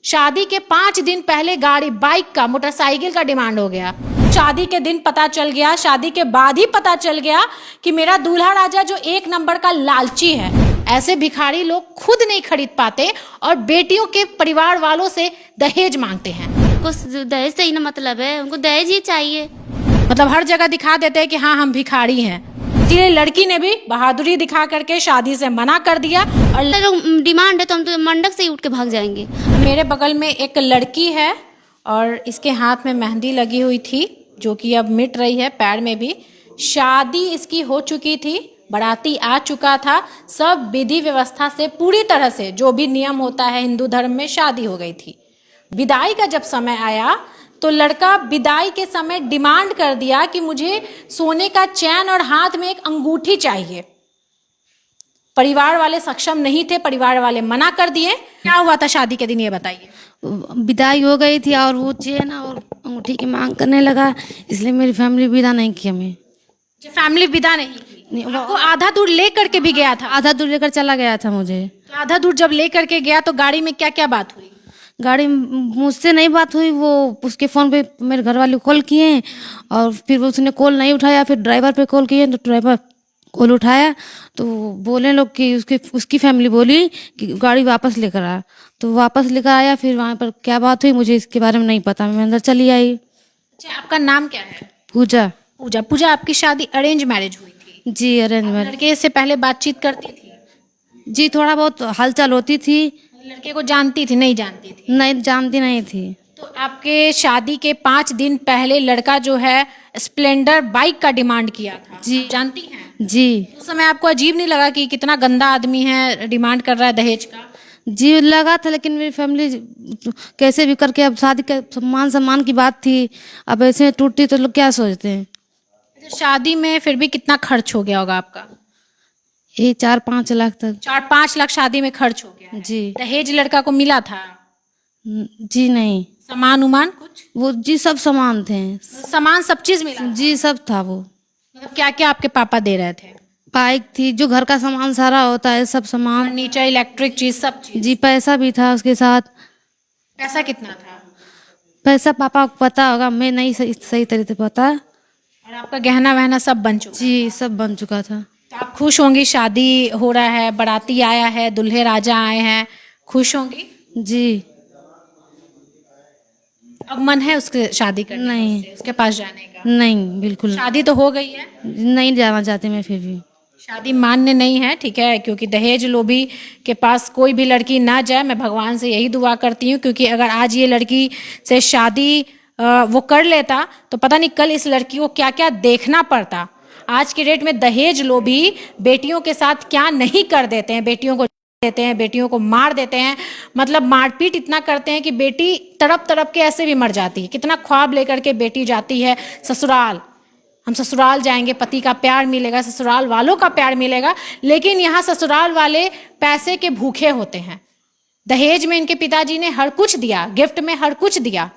शादी के 5 दिन पहले गाड़ी, बाइक का, मोटरसाइकिल का डिमांड हो गया। शादी के दिन पता चल गया, शादी के बाद ही पता चल गया कि मेरा दूल्हा राजा जो 1 नंबर का लालची है। ऐसे भिखारी लोग खुद नहीं खरीद पाते और बेटियों के परिवार वालों से दहेज मांगते हैं। उनको दहेज से ही ना मतलब है, उनको दहेज ही चाहिए। मतलब हर जगह दिखा देते हैं कि हाँ हम भिखारी हैं। इसलिए लड़की ने भी बहादुरी दिखा करके शादी से मना कर दिया और अगर डिमांड है तो हम तो मंडक से ही उठ के भाग जाएंगे। मेरे बगल में एक लड़की है और इसके हाथ में मेहंदी लगी हुई थी जो कि अब मिट रही है, पैर में भी। शादी इसकी हो चुकी थी, बाराती आ चुका था, सब विधि व्यवस्था से पूरी तरह से जो भी नियम होता है हिंदू धर्म में, शादी हो गई थी। विदाई का जब समय आया तो लड़का विदाई के समय डिमांड कर दिया कि मुझे सोने का चैन और हाथ में एक अंगूठी चाहिए। परिवार वाले सक्षम नहीं थे, परिवार वाले मना कर दिए। क्या हुआ था शादी के दिन ये बताइए। विदाई हो गई थी और वो चेन और अंगूठी की मांग करने लगा, इसलिए मेरी फैमिली विदा नहीं की हमें। फैमिली विदा नहीं की, वो आधा दूर ले करके भी गया था। आधा दूर लेकर चला गया था मुझे। तो आधा दूर जब ले करके गया तो गाड़ी में क्या क्या बात हुई? गाड़ी मुझसे नहीं बात हुई, वो उसके फ़ोन पे मेरे घर वाले कॉल किए और फिर उसने कॉल नहीं उठाया, फिर ड्राइवर पे कॉल किए तो ड्राइवर कॉल उठाया तो बोले लोग कि उसकी फैमिली बोली कि गाड़ी वापस लेकर आ। तो वापस लेकर आया, फिर वहाँ पर क्या बात हुई मुझे इसके बारे में नहीं पता, मैं अंदर चली आई। अच्छा, आपका नाम क्या है? पूजा। पूजा। पूजा, आपकी शादी अरेंज मैरिज हुई थी? जी अरेंज मैरिज। लड़के से पहले बातचीत करती थी? जी थोड़ा बहुत हालचाल होती थी। लड़के को जानती थी? नहीं जानती थी? नहीं जानती नहीं थी। तो आपके शादी के 5 दिन पहले लड़का जो है स्प्लेंडर बाइक का डिमांड किया था, जी जानती हैं? जी। उस समय आपको अजीब नहीं लगा कि कितना गंदा आदमी है, डिमांड कर रहा है दहेज का? जी लगा था, लेकिन मेरी फैमिली कैसे भी करके, अब शादी का सम्मान की बात थी, अब ऐसे टूटती तो लोग क्या सोचते हैं। शादी में फिर भी कितना खर्च हो गया होगा आपका? यही 4-5 लाख तक। 4-5 लाख शादी में खर्च हो गया है। जी। दहेज लड़का को मिला था? जी नहीं। सामान उमान कुछ? वो जी सब सामान थे। सामान सब चीज मिला? जी सब था वो। मतलब क्या क्या आपके पापा दे रहे थे? बाइक थी, जो घर का सामान सारा होता है सब सामान। फर्नीचर, इलेक्ट्रिक चीज, सब चीज? जी पैसा भी था उसके साथ। पैसा कितना था? पैसा पापा को पता होगा, मैं नहीं सही तरह से पता। और आपका गहना वहना सब बन चुका? जी सब बन चुका था। तो आप खुश होंगी, शादी हो रहा है, बाराती आया है, दूल्हे राजा आए हैं, खुश होंगी? जी। अब मन है उसके शादी करने नहीं। का, उसके पास जाने का? नहीं बिल्कुल शादी तो हो गई है, नहीं जाना चाहती मैं फिर भी। शादी मान्य नहीं है, ठीक है, क्योंकि दहेज लोभी के पास कोई भी लड़की ना जाए। मैं भगवान से यही दुआ करती हूँ, क्योंकि अगर आज ये लड़की से शादी वो कर लेता तो पता नहीं कल इस लड़की को क्या क्या देखना पड़ता। आज के डेट में दहेज लोभी बेटियों के साथ क्या नहीं कर देते हैं, बेटियों को देते हैं, बेटियों को मार देते हैं, मतलब मारपीट इतना करते हैं कि बेटी तड़प तड़प के ऐसे भी मर जाती है। कितना ख्वाब लेकर के बेटी जाती है ससुराल, हम ससुराल जाएंगे, पति का प्यार मिलेगा, ससुराल वालों का प्यार मिलेगा, लेकिन यहाँ ससुराल वाले पैसे के भूखे होते हैं। दहेज में इनके पिताजी ने हर कुछ दिया, गिफ्ट में हर कुछ दिया,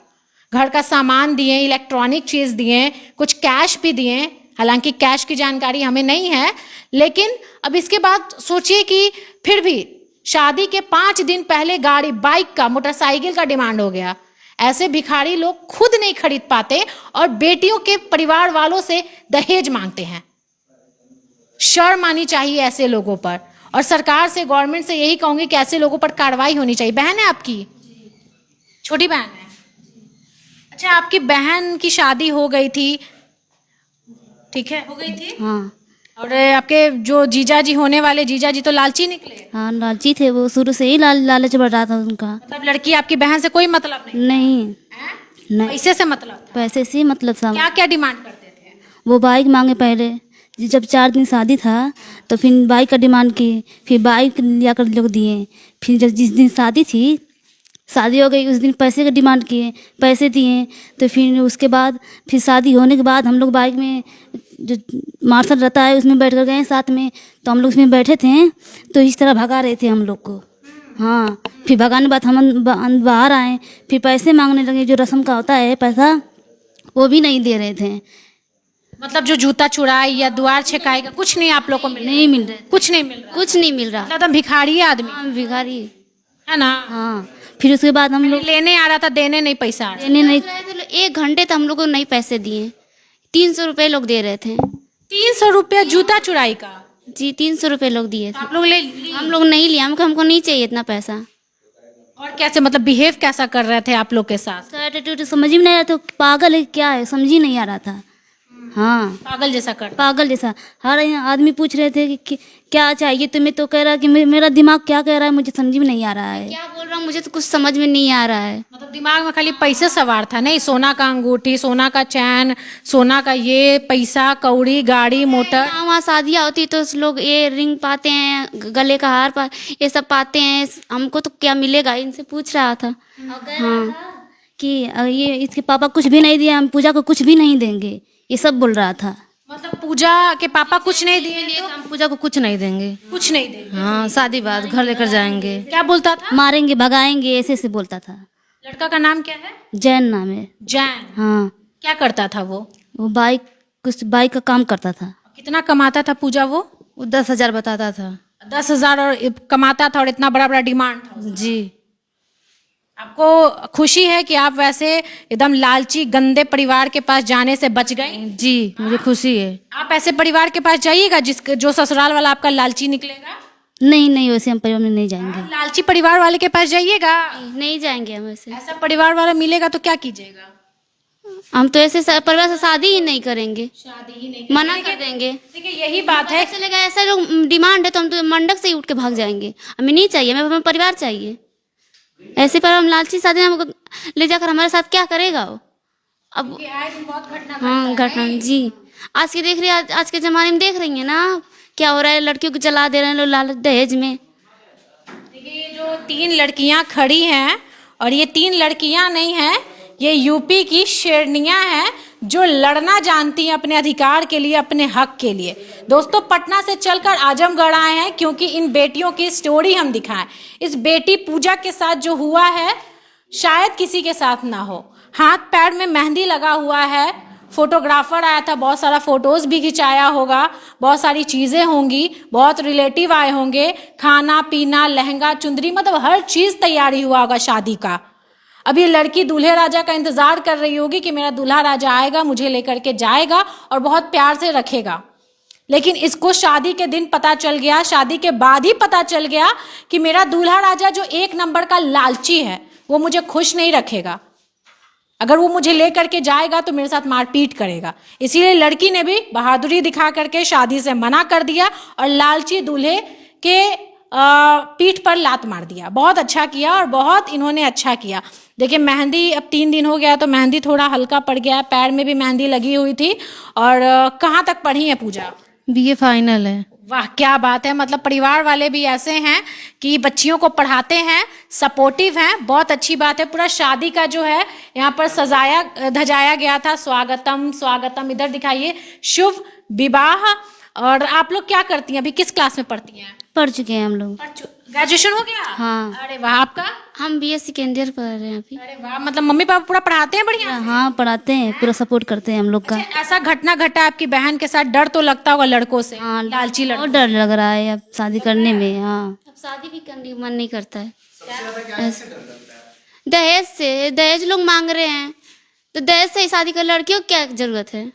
घर का सामान दिए, इलेक्ट्रॉनिक चीज दिए, कुछ कैश भी दिए। हालांकि कैश की जानकारी हमें नहीं है, लेकिन अब इसके बाद सोचिए कि फिर भी शादी के 5 दिन पहले गाड़ी, बाइक का, मोटरसाइकिल का डिमांड हो गया। ऐसे भिखारी लोग खुद नहीं खरीद पाते और बेटियों के परिवार वालों से दहेज मांगते हैं। शर्म आनी चाहिए ऐसे लोगों पर, और सरकार से, गवर्नमेंट से यही कहूंगी कि ऐसे लोगों पर कार्रवाई होनी चाहिए। बहन है आपकी? छोटी बहन है? अच्छा, आपकी बहन की शादी हो गई थी, ठीक है, हो गई थी? हाँ। और आपके जो जीजाजी, होने वाले जीजाजी तो लालची निकले? हाँ लालची थे, वो शुरू से ही लालच बढ़ रहा था उनका। मतलब लड़की आपकी बहन से कोई मतलब नहीं? नहीं। हैं? नहीं पैसे से मतलब था? पैसे से मतलब था। क्या क्या डिमांड करते थे? वो बाइक मांगे पहले, जब 4 दिन शादी था तो फिर बाइक का डिमांड की, फिर बाइक लिया कर लोग दिए। फिर जब जिस दिन शादी थी, शादी हो गई, उस दिन पैसे का डिमांड किए, पैसे दिए। तो फिर उसके बाद फिर शादी होने के बाद हम लोग बाइक में, जो मार्शल रहता है उसमें बैठ कर गए साथ में, तो हम लोग उसमें बैठे थे, तो इस तरह भगा रहे थे हम लोग को। हाँ फिर भगाने बाद हम बाहर आए, फिर पैसे मांगने लगे, जो रस्म का होता है पैसा, वो भी नहीं दे रहे थे। मतलब जो जूता चुराई या द्वार छेकाई का कुछ नहीं आप लोग को मिल? नहीं मिल रहा, कुछ नहीं मिल रहा? कुछ नहीं मिल रहा। मतलब भिखारी आदमी हाँ भिखारी है ना? हाँ। फिर उसके बाद हम लोग लेने आ रहा था, देने नहीं पैसा आ रहा। देने नहीं, 1 घंटे तो हम लोग को नहीं पैसे दिए, 300 रुपये लोग दे रहे थे 300 रुपया जूता चुराई का जी, 300 रुपये लोग दिए थे। आप लोग ले लिए? हम लोग नहीं लिया, हमको नहीं चाहिए इतना पैसा। और कैसे मतलब बिहेव कैसा कर रहे थे आप लोग के साथ? उसका एटीट्यूड समझ ही नहीं आ रहा था, पागल है क्या है, समझ ही नहीं आ रहा था। हाँ, पागल जैसा कर। पागल जैसा। हर आदमी पूछ रहे थे कि क्या चाहिए तुम्हें, तो कह रहा कि मेरा दिमाग क्या कह रहा है मुझे समझ में नहीं आ रहा है। क्या बोल रहा हूँ मुझे तो कुछ समझ में नहीं आ रहा है। मतलब दिमाग में खाली पैसे सवार था, नहीं सोना का अंगूठी, सोना का चैन, सोना का ये पैसा कौड़ी, गाड़ी मोटर। वहाँ शादियाँ होती तो लोग ये रिंग पाते हैं, गले का हार ये सब पाते हैं, हमको तो क्या मिलेगा, इनसे पूछ रहा था। हाँ, कि ये इसके पापा कुछ भी नहीं दिए, हम पूजा को कुछ भी नहीं देंगे, ये सब बोल रहा था। मतलब पूजा के पापा कुछ नहीं दिए तो हम पूजा को कुछ नहीं देंगे। कुछ नहीं देंगे। हाँ, शादी बाद घर लेकर जाएंगे। क्या बोलता था? मारेंगे भगाएंगे ऐसे ऐसे बोलता था। लड़का का नाम क्या है? जैन नाम है। जैन। हाँ, क्या करता था वो? वो कुछ बाइक का काम करता था। कितना कमाता था पूजा वो? 10,000 बताता था 10,000 और कमाता था, और इतना बड़ा बड़ा डिमांड था। जी। आपको खुशी है कि आप वैसे एकदम लालची गंदे परिवार के पास जाने से बच गए? जी, मुझे खुशी है। आप ऐसे परिवार के पास जाइएगा जो ससुराल वाला आपका लालची निकलेगा? नहीं, वैसे हम परिवार में नहीं जाएंगे। लालची परिवार वाले के पास जाइएगा, नहीं जाएंगे हम ऐसे। ऐसा परिवार वाला मिलेगा तो क्या कीजिएगा? हम तो ऐसे परिवार से शादी ही नहीं करेंगे, शादी ही नहीं। मना कर देंगे। देखिए यही बात है। चलेगा ऐसा लोग डिमांड है तो हम तो मंडक से ही उठ के भाग जाएंगे, हमें नहीं चाहिए, हमें परिवार चाहिए। ऐसे पर हम लालची शादी हमको ले जाकर हमारे साथ क्या करेगा वो? अब बहुत घटना। हाँ, घटना जी। आज के देख रही है, आज के ज़माने में देख रही है ना क्या हो रहा है, लड़कियों को जला दे रहे हैं लोग लालच दहेज में। देखिए ये जो 3 लड़कियां खड़ी हैं, और ये 3 लड़कियां नहीं हैं, ये यूपी की शेरनियां हैं जो लड़ना जानती हैं अपने अधिकार के लिए, अपने हक के लिए। दोस्तों पटना से चलकर आजमगढ़ आए हैं क्योंकि इन बेटियों की स्टोरी हम दिखाएं। इस बेटी पूजा के साथ जो हुआ है शायद किसी के साथ ना हो। हाथ पैर में मेहंदी लगा हुआ है, फोटोग्राफर आया था, बहुत सारा फोटोज भी खिंचाया होगा, बहुत सारी चीज़ें होंगी, बहुत रिलेटिव आए होंगे, खाना पीना, लहंगा चुंदरी, मतलब हर चीज़ तैयारी हुआ होगा शादी का। अब ये लड़की दूल्हे राजा का इंतजार कर रही होगी कि मेरा दूल्हा राजा आएगा, मुझे लेकर के जाएगा और बहुत प्यार से रखेगा। लेकिन इसको शादी के दिन पता चल गया, शादी के बाद ही पता चल गया कि मेरा दूल्हा राजा जो 1 नंबर का लालची है वो मुझे खुश नहीं रखेगा। अगर वो मुझे लेकर के जाएगा तो मेरे साथ मारपीट करेगा। इसीलिए लड़की ने भी बहादुरी दिखा करके शादी से मना कर दिया और लालची दूल्हे के पीठ पर लात मार दिया। बहुत अच्छा किया और बहुत इन्होंने अच्छा किया। देखिए मेहंदी अब 3 दिन हो गया तो मेहंदी थोड़ा हल्का पड़ गया है, पैर में भी मेहंदी लगी हुई थी। और कहाँ तक पढ़ी है पूजा? BA फाइनल है। वाह क्या बात है। मतलब परिवार वाले भी ऐसे हैं कि बच्चियों को पढ़ाते हैं, सपोर्टिव हैं, बहुत अच्छी बात है। पूरा शादी का जो है यहाँ पर सजाया धजाया गया था। स्वागतम स्वागतम, इधर दिखाइए, शुभ विवाह। और आप लोग क्या करती हैं, अभी किस क्लास में पढ़ती हैं? पढ़ चुके हैं हम लोग। ग्रेजुएशन हो गया? हाँ। अरे वाह, आपका? हम BA सेकेंड ईयर पढ़ रहे हैं अभी। अरे वाह, मतलब मम्मी पापा पूरा पढ़ाते हैं बढ़िया? हाँ, पढ़ाते हैं, पूरा सपोर्ट करते हैं हम लोग का। ऐसा घटना घटा आपकी बहन के साथ, डर तो लगता होगा लड़कों से? हाँ, लालची बहुत लड़कों। डर लग रहा है अब शादी करने में। हाँ, अब शादी भी करने का मन नहीं करता है। दहेज लोग मांग रहे हैं तो दहेज से ही शादी कर, लड़कियों को क्या जरूरत है?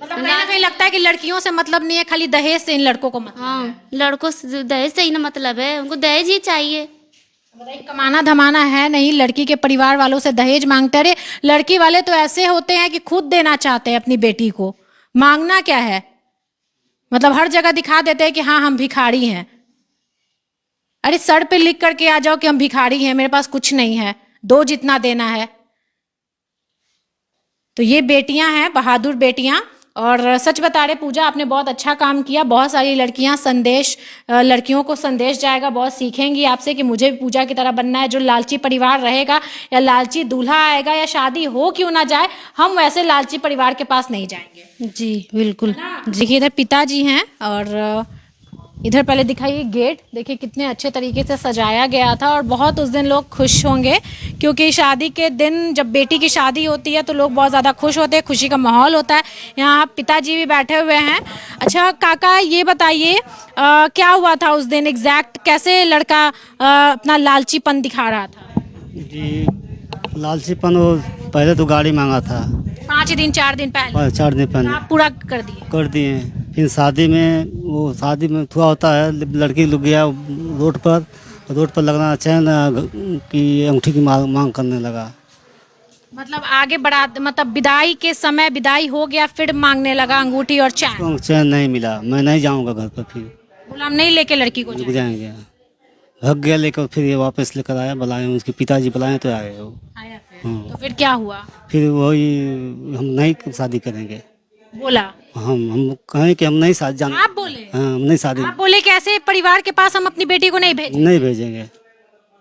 मतलब कहीं ना कहीं लगता है कि लड़कियों से मतलब नहीं है, खाली दहेज से इन लड़कों को मतलब। हाँ, लड़कों से दहेज से ही ना मतलब है, उनको दहेज ही चाहिए। बताइए, कमाना धमाना है नहीं, लड़की के परिवार वालों से दहेज मांगते। अरे लड़की वाले तो ऐसे होते हैं कि खुद देना चाहते हैं अपनी बेटी को, मांगना क्या है। मतलब हर जगह दिखा देते हैं कि हाँ हम भिखारी हैं। अरे सर पे लिख करके आ जाओ कि हम भिखारी हैं, मेरे पास कुछ नहीं है, दो जितना देना है। तो ये बेटियां हैं, बहादुर बेटियां। और सच बता रहे पूजा, आपने बहुत अच्छा काम किया। बहुत सारी लड़कियां लड़कियों को संदेश जाएगा, बहुत सीखेंगी आपसे कि मुझे भी पूजा की तरह बनना है। जो लालची परिवार रहेगा या लालची दूल्हा आएगा या शादी हो क्यों ना जाए, हम वैसे लालची परिवार के पास नहीं जाएंगे। जी बिल्कुल। देखिए इधर पिताजी हैं और इधर पहले दिखाइए गेट, देखिए कितने अच्छे तरीके से सजाया गया था और बहुत उस दिन लोग खुश होंगे क्योंकि शादी के दिन जब बेटी की शादी होती है तो लोग बहुत ज़्यादा खुश होते हैं, खुशी का माहौल होता है। यहाँ पिताजी भी बैठे हुए हैं। अच्छा काका ये बताइए क्या हुआ था उस दिन एग्जैक्ट, कैसे लड़का अपना लालचीपन दिखा रहा था? जी लालचीपन, वो पहले तो गाड़ी मांगा था 5 दिन 4 दिन पहले, 4 दिन पहले आप पूरा कर दिए? कर दिए। फिर शादी में थोड़ा होता है, लड़की लोग गया रोड पर लगना चैन की अंगूठी की मांग करने लगा। मतलब आगे बढ़ा, मतलब विदाई के समय विदाई हो गया फिर मांगने लगा अंगूठी और चैन? तो चैन नहीं मिला, मैं नहीं जाऊंगा घर पर, फिर बोला हम नहीं लेके लड़की को रुक जाएंगे। भाग गया लेकर, फिर ये वापस लेकर आया, बुलाए उसके पिताजी बुलाए तो आए वो। आया फिर। तो फिर क्या हुआ? फिर वही हम नहीं शादी करेंगे, बोला हम कहें कि हम नहीं शादी जान, आप बोले? हाँ हम नहीं शादी आप बोले कि ऐसे परिवार के पास हम अपनी बेटी को नहीं भेजें? नहीं भेजेंगे।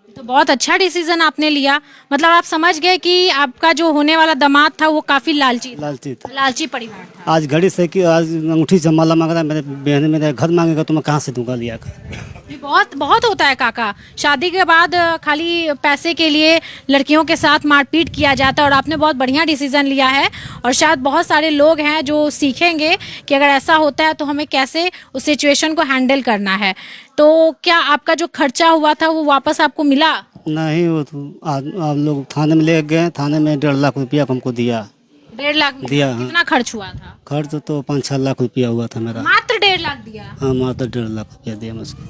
तो बहुत अच्छा डिसीजन आपने लिया। मतलब आप समझ गए कि आपका जो होने वाला दामाद था वो काफी लालची था। लालची परिवार था। आज घड़ी से कि आज अंगूठी से माला मांग रहा है, मेरे बहन मेरे घर मांगेगा तो मैं कहाँ से दूंगा लिया कर? ये बहुत बहुत होता है काका, शादी के बाद खाली पैसे के लिए लड़कियों के साथ मारपीट किया जाता है और आपने बहुत बढ़िया डिसीजन लिया है और शायद बहुत सारे लोग हैं जो सीखेंगे कि अगर ऐसा होता है तो हमें कैसे उस सिचुएशन को हैंडल करना है। तो क्या आपका जो खर्चा हुआ था वो वापस आपको मिला? नहीं, वो तो आप लोग थाने में ले गए, थाने में 1.5 लाख रुपया हमको दिया। 1.5 लाख दिया, हाँ। कितना खर्च हुआ था? खर्च तो 5-6 लाख रुपया हुआ था मेरा। मात्र 1.5 लाख दिया? हाँ मात्र 1.5 लाख रुपया दिया मुझको।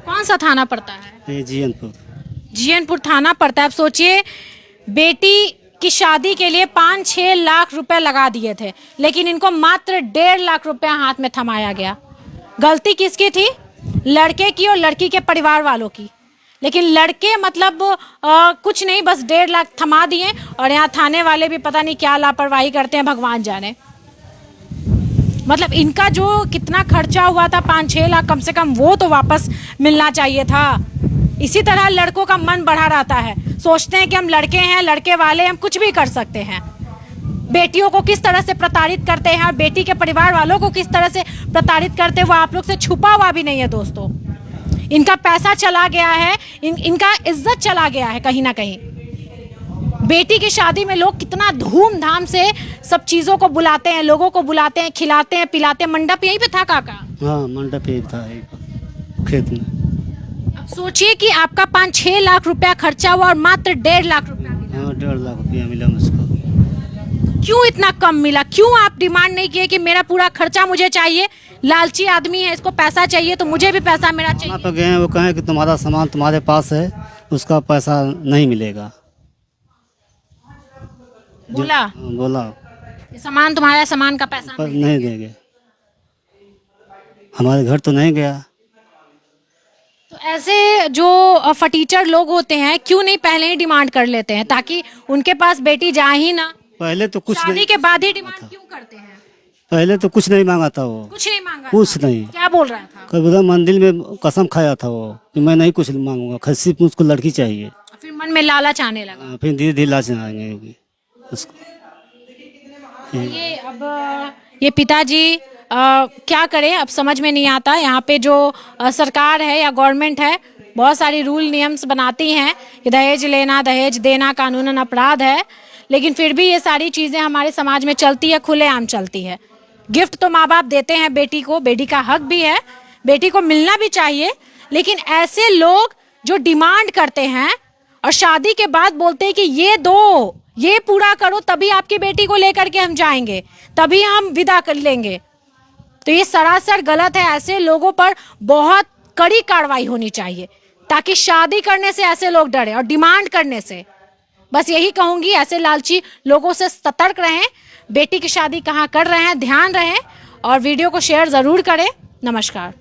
कौन सा थाना पड़ता है? ये जीएनपुर थाना पड़ता है। आप सोचिए बेटी की शादी के लिए 5-6 लाख रुपए लगा दिए थे लेकिन इनको मात्र 1.5 लाख रुपया हाथ में थमाया गया। गलती किसकी थी? लड़के की और लड़की के परिवार वालों की। लेकिन लड़के मतलब कुछ नहीं, बस 1.5 लाख थमा दिए और यहाँ थाने वाले भी पता नहीं क्या लापरवाही करते हैं, भगवान जाने। मतलब इनका जो कितना खर्चा हुआ था 5-6 लाख, कम से कम वो तो वापस मिलना चाहिए था। इसी तरह लड़कों का मन बढ़ा रहता है, सोचते हैं कि हम लड़के हैं, लड़के वाले हम कुछ भी कर सकते हैं। बेटियों को किस तरह से प्रताड़ित करते हैं और बेटी के परिवार वालों को किस तरह से प्रताड़ित करते हैं वो आप लोग से छुपा हुआ भी नहीं है दोस्तों। इनका पैसा चला गया है, इनका इज्जत चला गया है कहीं ना कहीं। बेटी की शादी में लोग कितना धूमधाम से सब चीज़ों को बुलाते हैं, लोगों को बुलाते हैं, खिलाते हैं, पिलाते हैं। मंडप यहीं पे था काका? हाँ मंडप यही था, खेत में। अब सोचिए कि आपका 5-6 लाख रुपया खर्चा हुआ और मात्र 1.5 लाख रुपया मिला। हाँ 1.5 लाख रुपया मिला मुझको। क्यों इतना कम मिला? क्यों आप डिमांड नहीं किए कि मेरा पूरा खर्चा मुझे चाहिए? लालची आदमी है, इसको पैसा चाहिए तो मुझे भी पैसा मेरा चाहिए। वहाँ पर गए, वो कहें कि तुम्हारा सामान तुम्हारे पास है, उसका पैसा नहीं मिलेगा। बोला ये सामान तुम्हारा, सामान का पैसा पर नहीं देंगे। हमारे घर तो नहीं गया। तो ऐसे जो फटीचर लोग होते हैं क्यों नहीं पहले ही डिमांड कर लेते हैं ताकि उनके पास बेटी जाए ही ना? पहले तो कुछ शादी नहीं, के बाद ही डिमांड क्यों करते हैं? पहले तो कुछ नहीं मांगा था वो, कुछ नहीं मांगा? कुछ नहीं। क्या बोल रहा था? कभी मंदिर में कसम खाया था वो कि मैं नहीं कुछ मांगूंगा, सिर्फ मुझको लड़की चाहिए। फिर मन में लालच आने लगा। फिर धीरे धीरे लाच आएंगे उसको। ये अब ये पिताजी क्या करें, अब समझ में नहीं आता। यहाँ पे जो सरकार है या गवर्नमेंट है बहुत सारी रूल नियम्स बनाती हैं कि दहेज लेना, दहेज देना कानूनन अपराध है, लेकिन फिर भी ये सारी चीज़ें हमारे समाज में चलती है, खुलेआम चलती है। गिफ्ट तो माँ बाप देते हैं बेटी को, बेटी का हक भी है, बेटी को मिलना भी चाहिए, लेकिन ऐसे लोग जो डिमांड करते हैं और शादी के बाद बोलते हैं कि ये दो, ये पूरा करो तभी आपकी बेटी को लेकर के हम जाएंगे, तभी हम विदा कर लेंगे, तो ये सरासर गलत है। ऐसे लोगों पर बहुत कड़ी कार्रवाई होनी चाहिए ताकि शादी करने से ऐसे लोग डरे और डिमांड करने से। बस यही कहूंगी, ऐसे लालची लोगों से सतर्क रहें। बेटी की शादी कहाँ कर रहे हैं ध्यान रहे और वीडियो को शेयर ज़रूर करें। नमस्कार।